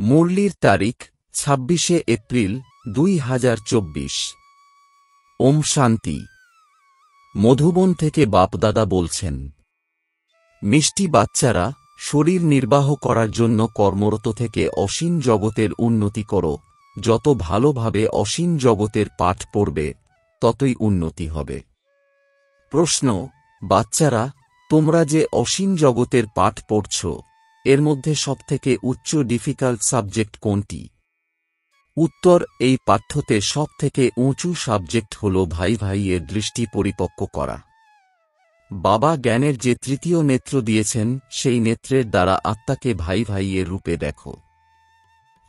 মুরলির তারিখ ২৬শে এপ্রিল ২০২৪। ওম শান্তি। মধুবন থেকে বাপদাদা বলছেন, মিষ্টি বাচ্চারা, শরীর নির্বাহ করার জন্য কর্মরত থেকে অসীম জগতের উন্নতি করো। যত ভালোভাবে অসীম জগতের পাঠ পড়বে ততই উন্নতি হবে। প্রশ্ন, বাচ্চারা, তোমরা যে অসীম জগতের পাঠ পড়ছ, এর মধ্যে সবথেকে উচ্চ ডিফিকাল্ট সাবজেক্ট কোনটি? উত্তর, এই পাঠ্যতে সবথেকে উঁচু সাবজেক্ট হল ভাই ভাইয়ের দৃষ্টি পরিপক্ক করা। বাবা জ্ঞানের যে তৃতীয় নেত্র দিয়েছেন, সেই নেত্রের দ্বারা আত্মাকে ভাই ভাইয়ের রূপে দেখো।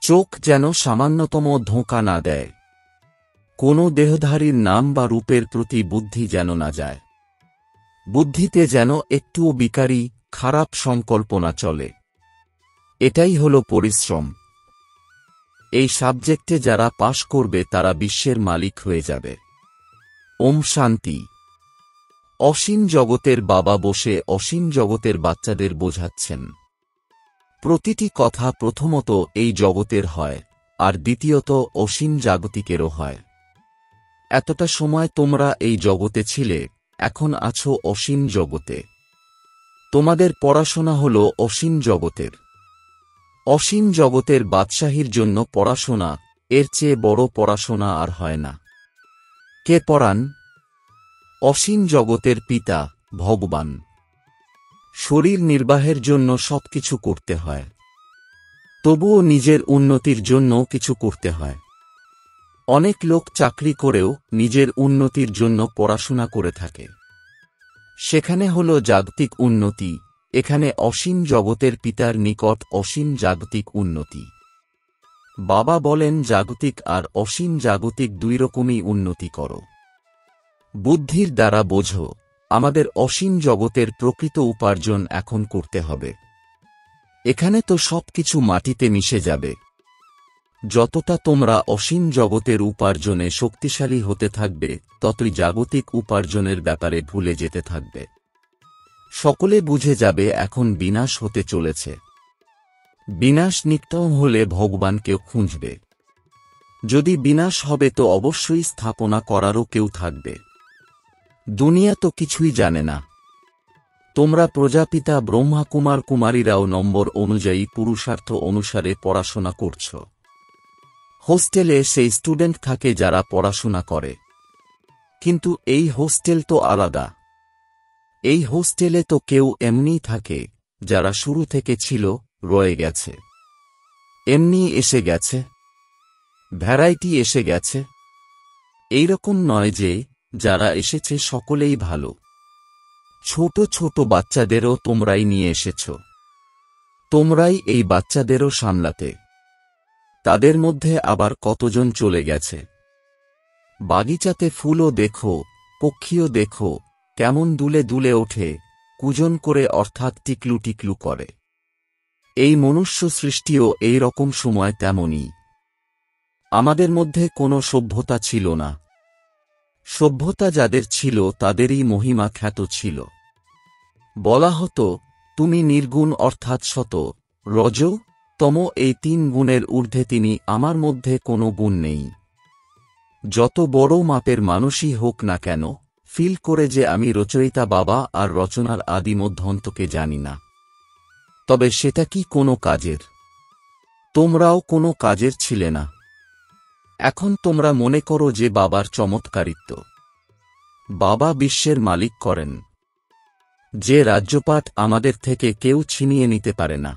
চোখ যেন সামান্যতম ধোঁকা না দেয়। কোনো দেহধারীর নাম বা রূপের প্রতি বুদ্ধি যেন না যায়। বুদ্ধিতে যেন একটুও বিকারী, খারাপ সংকল্প না চলে। এটাই হল পরিশ্রম। এই সাবজেক্টে যারা পাশ করবে তারা বিশ্বের মালিক হয়ে যাবে। ওম শান্তি। অসীম জগতের বাবা বসে অসীম জগতের বাচ্চাদের বোঝাচ্ছেন। প্রতিটি কথা প্রথমত এই জগতের হয়, আর দ্বিতীয়ত অসীম জাগতিকেরও হয়। এতটা সময় তোমরা এই জগতে ছিলে, এখন আছো অসীম জগতে। তোমাদের পড়াশোনা হল অসীম জগতের। অসীম জগতের বাদশাহীর জন্য পড়াশোনা, এর চেয়ে বড় পড়াশোনা আর হয় না। কে পড়ান? অসীম জগতের পিতা, ভগবান। শরীর নির্বাহের জন্য সবকিছু করতে হয়, তবুও নিজের উন্নতির জন্য কিছু করতে হয়। অনেক লোক চাকরি করেও নিজের উন্নতির জন্য পড়াশোনা করে থাকে। সেখানে হল জাগতিক উন্নতি, এখানে অসীম জগতের পিতার নিকট অসীম জাগতিক উন্নতি। বাবা বলেন, জাগতিক আর অসীম জাগতিক দুই রকমই উন্নতি করো। বুদ্ধির দ্বারা বোঝো, আমাদের অসীম জগতের প্রকৃত উপার্জন এখন করতে হবে। এখানে তো সবকিছু মাটিতে মিশে যাবে। যতটা তোমরা অসীম জগতের উপার্জনে শক্তিশালী হতে থাকবে, ততই জাগতিক উপার্জনের ব্যাপারে ভুলে যেতে থাকবে। সকলে বুঝে যাবে এখন বিনাশ হতে চলেছে। বিনাশ নিত্যম হলে ভগবানকেও খুঁজবে। যদি বিনাশ হবে তো অবশ্যই স্থাপনা করারও কেউ থাকবে। দুনিয়া তো কিছুই জানে না। তোমরা প্রজাপিতা ব্রহ্মা কুমার কুমারীরাও নম্বর অনুযায়ী পুরুষার্থ অনুসারে পড়াশোনা করছ। হোস্টেলে সেই স্টুডেন্ট থাকে যারা পড়াশোনা করে, কিন্তু এই হোস্টেল তো আলাদা। এই হোস্টেলে তো কেউ এমনিই থাকে, যারা শুরু থেকে ছিল, রয়ে গেছে, এমনি এসে গেছে, ভ্যারাইটি এসে গেছে। এইরকম নয় যে যারা এসেছে সকলেই ভালো। ছোট ছোট বাচ্চাদেরও তোমরাই নিয়ে এসেছ। তোমরাই এই বাচ্চাদেরও সামলাতে। তাদের মধ্যে আবার কতজন চলে গেছে। বাগিচাতে ফুলও দেখো, পক্ষীও দেখো, কেমন দুলে দুলে ওঠে, কূজন করে অর্থাৎ টিকলু টিকলু করে। এই মনুষ্য সৃষ্টিও এই রকম সময় তেমনই। আমাদের মধ্যে কোনো সভ্যতা ছিল না। সভ্যতা যাদের ছিল তাদেরই মহিমা খ্যাত ছিল। বলা হতো, তুমি নির্গুণ অর্থাৎ সত, রজ, তম এই তিন গুণের ঊর্ধ্বে তিনি, আমার মধ্যে কোনো গুণ নেই। যত বড় মাপের মানুষই হোক না কেন, ফিল করে যে আমি রচয়িতা বাবা আর রচনার আদি মধ্যান্তকে জানি না, তবে সেটা কি কোনো কাজের? তোমরাও কোনো কাজের ছিলে না। এখন তোমরা মনে করো যে বাবার চমৎকারিত্ব। বাবা বিশ্বের মালিক করেন। যে রাজ্যপাট আমাদের থেকে কেউ ছিনিয়ে নিতে পারে না।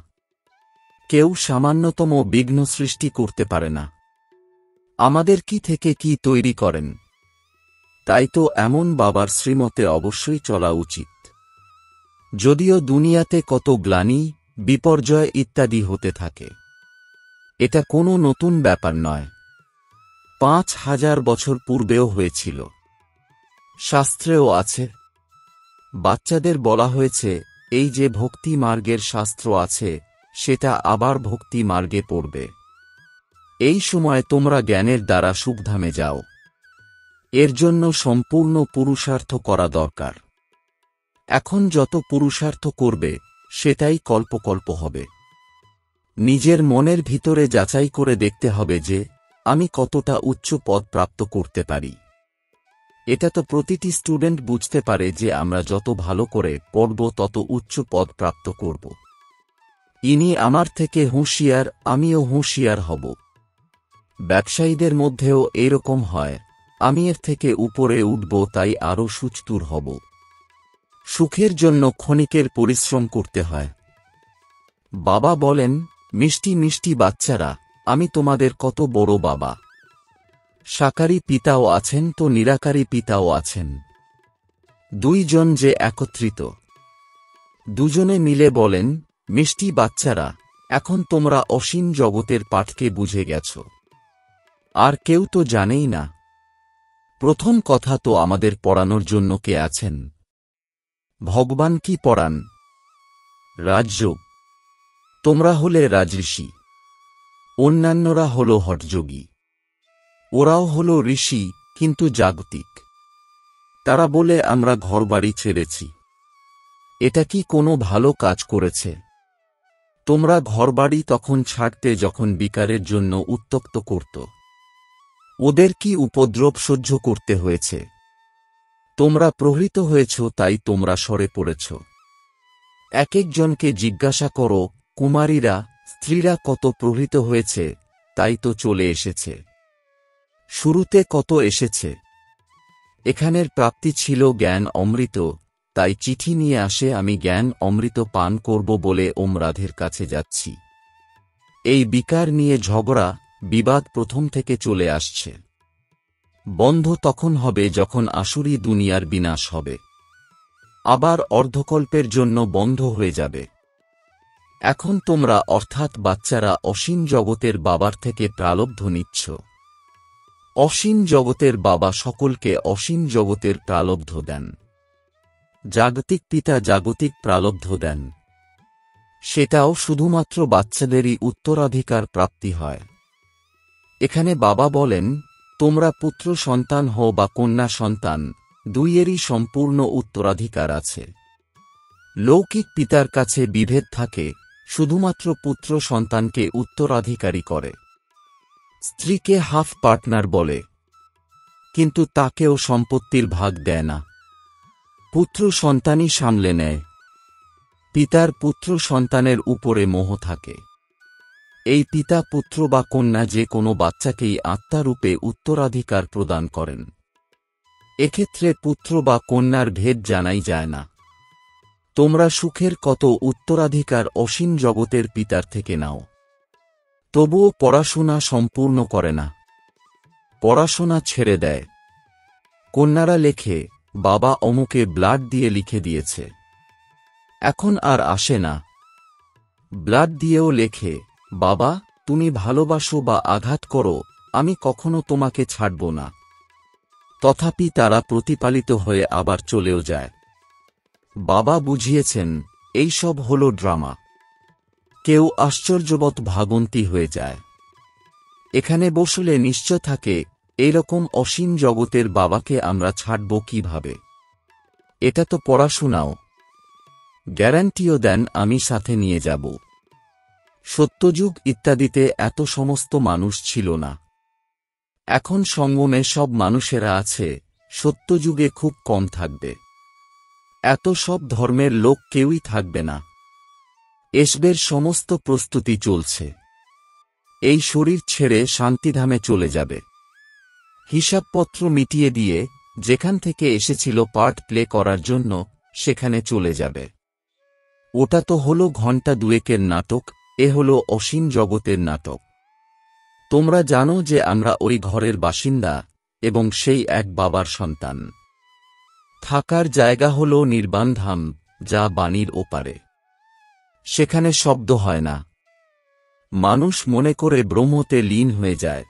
কেউ সামান্যতম বিঘ্ন সৃষ্টি করতে পারে না। আমাদের কি থেকে কি তৈরি করেন। তাই তো এমন বাবার শ্রীমতে অবশ্যই চলা উচিত। যদিও দুনিয়াতে কত গ্লানি, বিপর্যয় ইত্যাদি হতে থাকে, এটা কোনো নতুন ব্যাপার নয়। ৫,০০০ বছর পূর্বেও হয়েছিল। শাস্ত্রেও আছে। বাচ্চাদের বলা হয়েছে, এই যে ভক্তি মার্গের শাস্ত্র আছে, সেটা আবার ভক্তি মার্গে পড়বে। এই সময় তোমরা জ্ঞানের দ্বারা সুখধামে যাও। এর জন্য সম্পূর্ণ পুরুষার্থ করা দরকার। এখন যত পুরুষার্থ করবে, সেটাই কল্পকল্প হবে। নিজের মনের ভিতরে যাচাই করে দেখতে হবে যে আমি কতটা উচ্চ পদ প্রাপ্ত করতে পারি। এটা তো প্রতিটি স্টুডেন্ট বুঝতে পারে যে আমরা যত ভালো করে পড়ব তত উচ্চ পদ প্রাপ্ত করব। ইনি আমার থেকে হুঁশিয়ার, আমিও হুঁশিয়ার হব। ব্যবসায়ীদের মধ্যেও এরকম হয়, আমি এর থেকে উপরে উঠব তাই আরও সুচতুর হব। সুখের জন্য ক্ষণিকের পরিশ্রম করতে হয়। বাবা বলেন, মিষ্টি মিষ্টি বাচ্চারা, আমি তোমাদের কত বড় বাবা। সাকারী পিতাও আছেন তো নিরাকারী পিতাও আছেন। দুইজন যে একত্রিত। দুজনে মিলে বলেন, মিষ্টি বাচ্চারা, এখন তোমরা অসীম জগতের পাঠকে বুঝে গেছ। আর কেউ তো জানেই না। প্রথম কথা তো আমাদের পড়ানোর জন্য কে আছেন? ভগবান কি পড়ান? রাজযোগ। তোমরা হলে রাজঋষি, অন্যান্যরা হল হঠযোগী। ওরাও হল ঋষি, কিন্তু জাগতিক। তারা বলে আমরা ঘরবাড়ি ছেড়েছি। এটা কি কোনো ভালো কাজ করেছে? তোমরা ঘরবাড়ি তখন ছাড়তে যখন বিকারের জন্য উত্তপ্ত করত। ওদের কি উপদ্রব সহ্য করতে হয়েছে? তোমরা প্রহৃত হয়েছ তাই তোমরা সরে পড়েছ। এক একজনকে জিজ্ঞাসা করো, কুমারীরা, স্ত্রীরা কত প্রহৃত হয়েছে, তাই তো চলে এসেছে। শুরুতে কত এসেছে? এখানের প্রাপ্তি ছিল জ্ঞান অমৃত, তাই চিঠি নিয়ে আসে আমি জ্ঞান অমৃত পান করব বলে ওম রাধের কাছে যাচ্ছি। এই বিকার নিয়ে ঝগড়া বিবাদ প্রথম থেকে চলে আসছে। বন্ধ তখন হবে যখন আসুরি দুনিয়ার বিনাশ হবে। আবার অর্ধকল্পের জন্য বন্ধ হয়ে যাবে। এখন তোমরা অর্থাৎ বাচ্চারা অসীম জগতের বাবার থেকে প্রালব্ধ নিচ্ছ। অসীম জগতের বাবা সকলকে অসীম জগতের প্রালব্ধ দেন। জাগতিক পিতা জাগতিক প্রালব্ধ দেন। সেটাও শুধুমাত্র বাচ্চাদেরই উত্তরাধিকার প্রাপ্তি হয়। এখানে বাবা বলেন, তোমরা পুত্র সন্তান হও বা কন্যা সন্তান, দুইয়েরই সম্পূর্ণ উত্তরাধিকার আছে। লৌকিক পিতার কাছে বিভেদ থাকে, শুধুমাত্র পুত্র সন্তানকে উত্তরাধিকারী করে। স্ত্রীকে হাফ পার্টনার বলে, কিন্তু তাকেও সম্পত্তির ভাগ দেয় না। পুত্র সন্তানই সামলে নেয়। পিতার পুত্র সন্তানের উপরে মোহ থাকে। এই পিতা পুত্র বা কন্যা যে কোনো বাচ্চাকেই আত্মারূপে উত্তরাধিকার প্রদান করেন। এক্ষেত্রে পুত্র বা কন্যার ভেদ জানাই যায় না। তোমরা সুখের কত উত্তরাধিকার অসীম জগতের পিতার থেকে নাও। তবুও পড়াশোনা সম্পূর্ণ করে না। পড়াশোনা ছেড়ে দেয়। কন্যারা লেখে, বাবা অমুকে ব্লাড দিয়ে লিখে দিয়েছে। এখন আর আসে না। ব্লাড দিয়েও লেখে, বাবা তুমি ভালোবাসো বা আঘাত করো, আমি কখনো তোমাকে ছাড়ব না। তথাপি তারা প্রতিপালিত হয়ে আবার চলেও যায়। বাবা বুঝিয়েছেন, এই সব হল ড্রামা। কেউ আশ্চর্যবৎ ভাবন্তী হয়ে যায়। এখানে বসলে নিশ্চয় থাকে, এইরকম অসীম জগতের বাবাকে আমরা ছাড়ব কিভাবে? এটা তো পড়াশোনাও। গ্যারান্টিও দেন আমি সাথে নিয়ে যাব। সত্যযুগ ইত্যাদিতে এত সমস্ত মানুষ ছিল না। এখন সঙ্গমে সব মানুষেরা আছে, সত্যযুগে খুব কম থাকবে। এত সব ধর্মের লোক কেউই থাকবে না। এসবের সমস্ত প্রস্তুতি চলছে। এই শরীর ছেড়ে শান্তিধামে চলে যাবে। হিসাবপত্র মিটিয়ে দিয়ে যেখান থেকে এসেছিল পার্ট প্লে করার জন্য সেখানে চলে যাবে। ওটা তো হলো ঘণ্টা দুয়েকের নাটক, এ হলো অসীম জগতের নাটক। তোমরা জানো যে আমরা ওই ঘরের বাসিন্দা এবং সেই এক বাবার সন্তান। থাকার জায়গা হল নির্বাণধাম, যা বাণীর ওপারে। সেখানে শব্দ হয় না। মানুষ মনে করে ব্রহ্মতে লীন হয়ে যায়।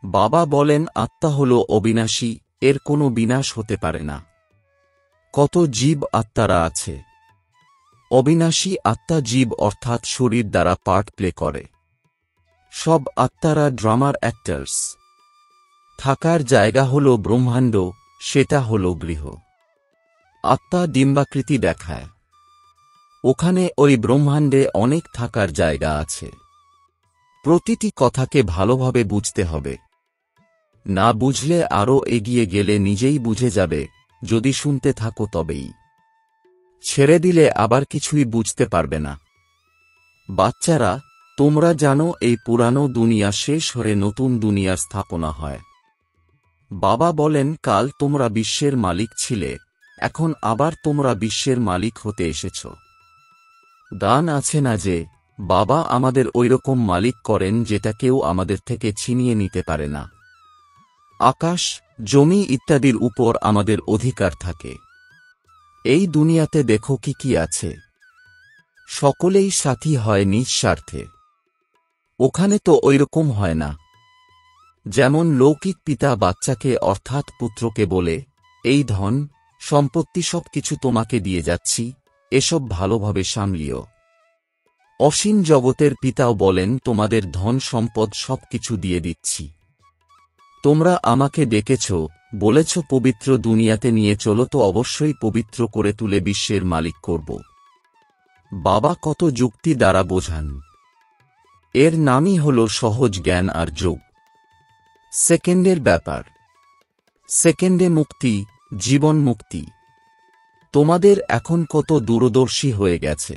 বাবা বলেন আত্মা হল অবিনাশী, এর কোনো বিনাশ হতে পারে না। কত জীব আত্মারা আছে। অবিনাশী আত্মা জীব অর্থাৎ শরীর দ্বারা পার্ট প্লে করে। সব আত্মারা ড্রামার অ্যাক্টার্স। থাকার জায়গা হল ব্রহ্মাণ্ড, সেটা হল গৃহ। আত্মা ডিম্বাকৃতি দেখায়। ওখানে ওই ব্রহ্মাণ্ডে অনেক থাকার জায়গা আছে। প্রতিটি কথাকে ভালোভাবে বুঝতে হবে। না বুঝলে আরও এগিয়ে গেলে নিজেই বুঝে যাবে, যদি শুনতে থাকো তবেই। ছেড়ে দিলে আবার কিছুই বুঝতে পারবে না। বাচ্চারা, তোমরা জানো এই পুরানো দুনিয়া শেষ হয়ে নতুন দুনিয়ার স্থাপনা হয়। বাবা বলেন কাল তোমরা বিশ্বের মালিক ছিলে, এখন আবার তোমরা বিশ্বের মালিক হতে এসেছ। দান আছে না যে, বাবা আমাদের ঐরকম মালিক করেন যেটা কেউ আমাদের থেকে ছিনিয়ে নিতে পারে না। আকাশ, জমি ইত্যাদির উপর আমাদের অধিকার থাকে। এই দুনিয়াতে দেখো কি কি আছে। সকলেই সাথী হয় নিঃস্বার্থে। ওখানে তো ঐরকম হয় না। যেমন লৌকিক পিতা বাচ্চাকে অর্থাৎ পুত্রকে বলে, এই ধন সম্পত্তি সবকিছু তোমাকে দিয়ে যাচ্ছি, এসব ভালোভাবে সামলিও। অসীম জগতের পিতাও বলেন তোমাদের ধন সম্পদ সবকিছু দিয়ে দিচ্ছি। তোমরা আমাকে ডেকেছ, বলেছ পবিত্র দুনিয়াতে নিয়ে চলো, তো অবশ্যই পবিত্র করে তুলে বিশ্বের মালিক করব। বাবা কত যুক্তি দ্বারা বোঝান। এর নামই হল সহজ জ্ঞান আর যোগ। সেকেন্ডের ব্যাপার। সেকেন্ডে মুক্তি, জীবন মুক্তি। তোমাদের এখন কত দূরদর্শী হয়ে গেছে।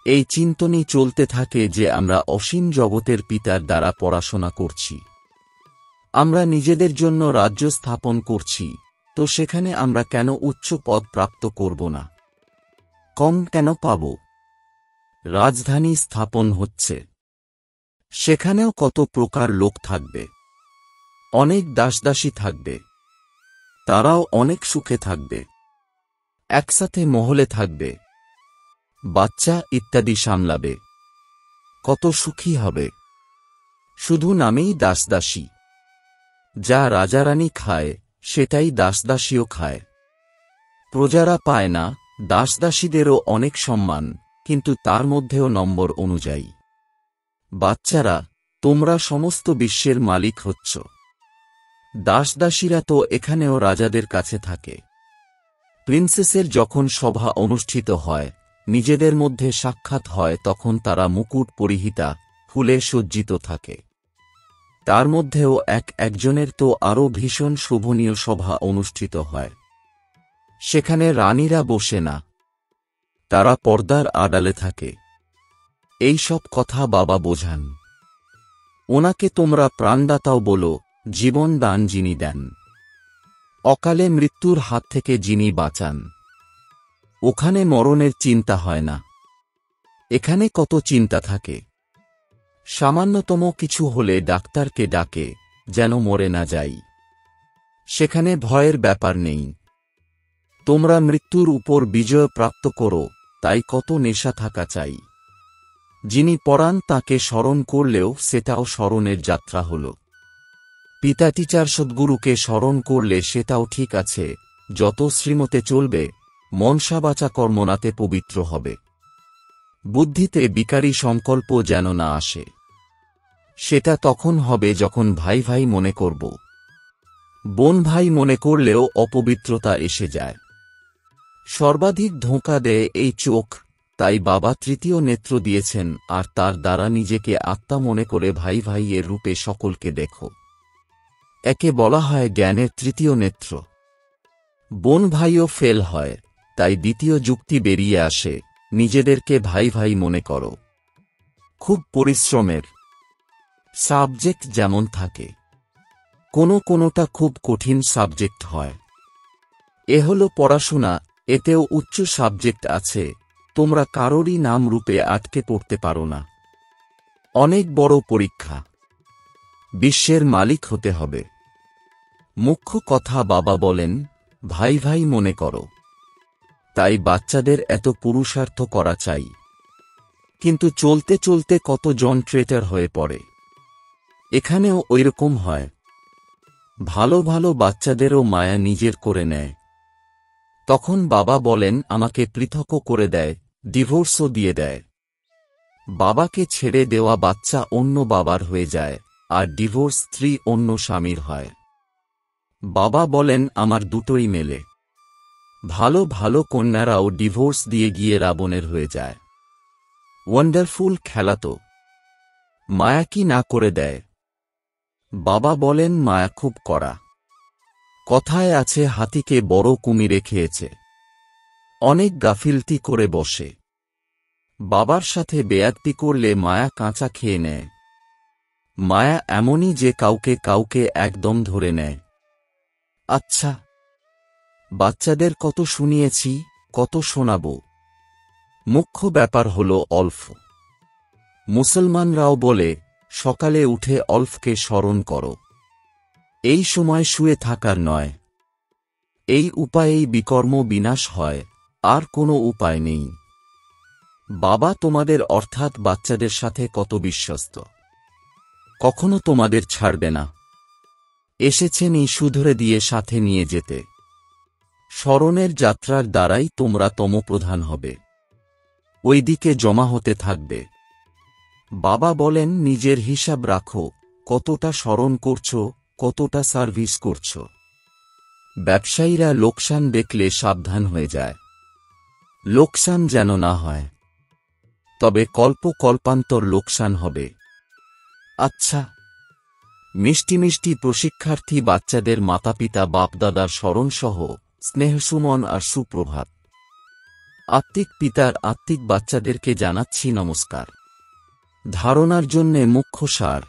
এই চিন্তনই চলতে থাকে যে আমরা অসীম জগতের পিতার দ্বারা পড়াশোনা করছি। আমরা নিজেদের জন্য রাজ্য স্থাপন করছি, তো সেখানে আমরা কেন উচ্চ পদ প্রাপ্ত করব না? কম কেন পাব? রাজধানী স্থাপন হচ্ছে, সেখানেও কত প্রকার লোক থাকবে। অনেক দাসদাসী থাকবে, তারাও অনেক সুখে থাকবে। একসাথে মহলে থাকবে, বাচ্চা ইত্যাদি সামলাবে, কত সুখী হবে। শুধু নামেই দাসদাসী। যা রাজারানী খায় সেটাই দাসদাসীও খায়। প্রজারা পায় না, দাসদাসীদেরও অনেক সম্মান, কিন্তু তার মধ্যেও নম্বর অনুযায়ী। বাচ্চারা, তোমরা সমস্ত বিশ্বের মালিক হচ্ছ। দাসদাসীরা তো এখানেও রাজাদের কাছে থাকে। প্রিন্সেসের যখন সভা অনুষ্ঠিত হয়, নিজেদের মধ্যে সাক্ষাৎ হয়, তখন তারা মুকুট পরিহিতা, ফুলে সজ্জিত থাকে। তার মধ্যেও একজনের তো আরও ভীষণ শোভনীয় সভা অনুষ্ঠিত হয়। সেখানে রানীরা বসে না, তারা পর্দার আড়ালে থাকে। এই সব কথা বাবা বোঝান। ওনাকে তোমরা প্রাণদাতাও বলো, জীবন দান যিনি দেন, অকালে মৃত্যুর হাত থেকে যিনি বাঁচান। ওখানে মরণের চিন্তা হয় না। এখানে কত চিন্তা থাকে। সামান্যতম কিছু হলে ডাক্তারকে ডাকে, যেন মরে না যাই। সেখানে ভয়ের ব্যাপার নেই। তোমরা মৃত্যুর উপর বিজয় প্রাপ্ত করো, তাই কত নেশা থাকা চাই। যিনি পড়ান তাকে স্মরণ করলেও সেটাও স্মরণের যাত্রা হল। পিতা টিচার সদ্গুরুকে স্মরণ করলে সেটাও ঠিক আছে, যত শ্রীমতে চলবে, মনসা বাচা কর্মনাতে পবিত্র হবে। বুদ্ধিতে বিকারী সংকল্প যেন না আসে। সেটা তখন হবে যখন ভাই ভাই মনে করব। বোন ভাই মনে করলেও অপবিত্রতা এসে যায়। সর্বাধিক ধোঁকা দেয় এই চোখ, তাই বাবা তৃতীয় নেত্র দিয়েছেন, আর তার দ্বারা নিজেকে আত্মা মনে করে ভাই ভাইয়ের রূপে সকলকে দেখো। একে বলা হয় জ্ঞানের তৃতীয় নেত্র। বোন ভাইও ফেল হয়, তাই দ্বিতীয় যুক্তি বেরিয়ে আসে, নিজেদেরকে ভাই ভাই মনে করো। খুব পরিশ্রমের সাবজেক্ট যেমন থাকে, কোনোটা খুব কঠিন সাবজেক্ট হয়। এ হল পড়াশোনা, এতেও উচ্চ সাবজেক্ট আছে, তোমরা কারোরই নাম রূপে আটকে পড়তে পারো না। অনেক বড় পরীক্ষা। বিশ্বের মালিক হতে হবে। মুখ্য কথা বাবা বলেন, ভাই ভাই মনে করো। তাই বাচ্চাদের এত পুরুষার্থ করা চাই। কিন্তু চলতে চলতে কতজন ট্রেটার হয়ে পড়ে। এখানেও ঐরকম হয়। ভালো ভালো বাচ্চাদেরও মায়া নিজের করে নেয়। তখন বাবা বলেন আমাকে পৃথকও করে দেয়, ডিভোর্সও দিয়ে দেয়। বাবাকে ছেড়ে দেওয়া বাচ্চা অন্য বাবার হয়ে যায়, আর ডিভোর্স স্ত্রী অন্য স্বামীর হয়। বাবা বলেন আমার দুটোই মেলে। ভালো ভালো কন্যারাও ডিভোর্স দিয়ে গিয়ে রাবণের হয়ে যায়। ওয়ান্ডারফুল খেলা তো। মায়া কি না করে দেয়? বাবা বলেন, মায়া খুব কড়া। কথায় আছে, হাতিকে বড় কুমিরে খেয়েছে। অনেক গাফিলতি করে বসে। বাবার সাথে বেয়াদবি করলে মায়া কাঁচা খেয়ে নেয়। মায়া এমনই যে কাউকে কাউকে একদম ধরে নেয়। আচ্ছা, বাচ্চাদের কত শুনিয়েছি, কত শোনাব। মুখ্য ব্যাপার হল অল্ফ। মুসলমানরাও বলে, সকালে উঠে অল্ফকে স্মরণ করো। এই সময় শুয়ে থাকার নয়। এই উপায়েই বিকর্ম বিনাশ হয়, আর কোনো উপায় নেই। বাবা তোমাদের অর্থাৎ বাচ্চাদের সাথে কত বিশ্বস্ত। কখনো তোমাদের ছাড়বে না। এসেছেনই শুধরে দিয়ে সাথে নিয়ে যেতে। স্মরণের যাত্রার দ্বারাই তোমরা তমপ্রধান হবে। ওইদিকে জমা হতে থাকবে। বাবা বলেন, নিজের হিসাব রাখো, কতটা স্মরণ করছো, কতটা সার্ভিস করছো। ব্যবসায়ীরা লোকসান দেখলে সাবধান হয়ে যায়। লোকসান যেন না হয়। তবে কল্পান্তর লোকসান হবে। আচ্ছা, মিষ্টি মিষ্টি প্রশিক্ষার্থী বাচ্চাদের মাতাপিতা বাপদাদার স্মরণসহ স্নেহসুমন আর সুপ্রভাত। আত্মিক পিতার আত্মিক বাচ্চাদেরকে জানাচ্ছি নমস্কার। ধারণার জন্যে মুখ্য সার।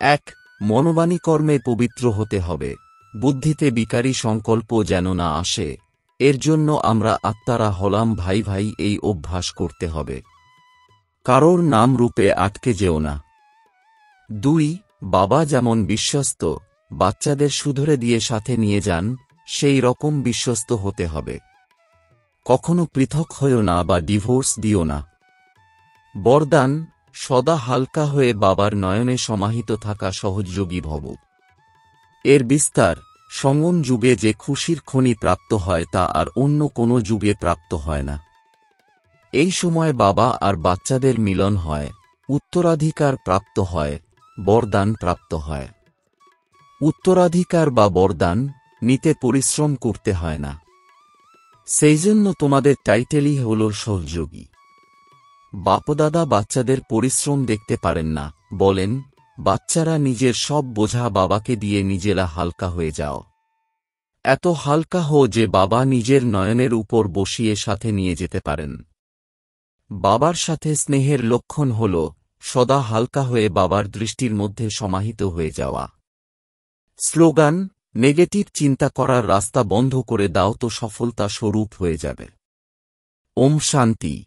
১. মনোবাণী কর্মে পবিত্র হতে হবে। বুদ্ধিতে বিকারী সংকল্প যেন না আসে, এর জন্য আমরা আত্মারা হলাম ভাই ভাই, এই অভ্যাস করতে হবে। কারোর নাম রূপে আটকে যেও না। ২. বাবা যেমন বিশ্বস্ত, বাচ্চাদের শুধরে দিয়ে সাথে নিয়ে যান, সেই রকম বিশ্বস্ত হতে হবে। কখনো পৃথক হয়েও না বা ডিভোর্স দিও না। বরদান, সদা হালকা হয়ে বাবার নয়নে সমাহিত থাকা সহযোগী ভব। এর বিস্তার, সঙ্গম যুগে যে খুশির খনি প্রাপ্ত হয় তা আর অন্য কোনো যুগে প্রাপ্ত হয় না। এই সময় বাবা আর বাচ্চাদের মিলন হয়, উত্তরাধিকার প্রাপ্ত হয়, বরদান প্রাপ্ত হয়। উত্তরাধিকার বা বরদান নিতে পরিশ্রম করতে হয় না। সেই জন্য তোমাদের টাইটেলই হল সহযোগী। বাপদাদা বাচ্চাদের পরিশ্রম দেখতে পারেন না, বলেন, বাচ্চারা নিজের সব বোঝা বাবাকে দিয়ে নিজেরা হালকা হয়ে যাও। এত হালকা হো যে বাবা নিজের নয়নের উপর বসিয়ে সাথে নিয়ে যেতে পারেন। বাবার সাথে স্নেহের লক্ষণ হল সদা হালকা হয়ে বাবার দৃষ্টির মধ্যে সমাহিত হয়ে যাওয়া। স্লোগান, নেগেটিভ চিন্তা করার রাস্তা বন্ধ করে দাও তো সফলতা স্বরূপ হয়ে যাবে। ওম শান্তি।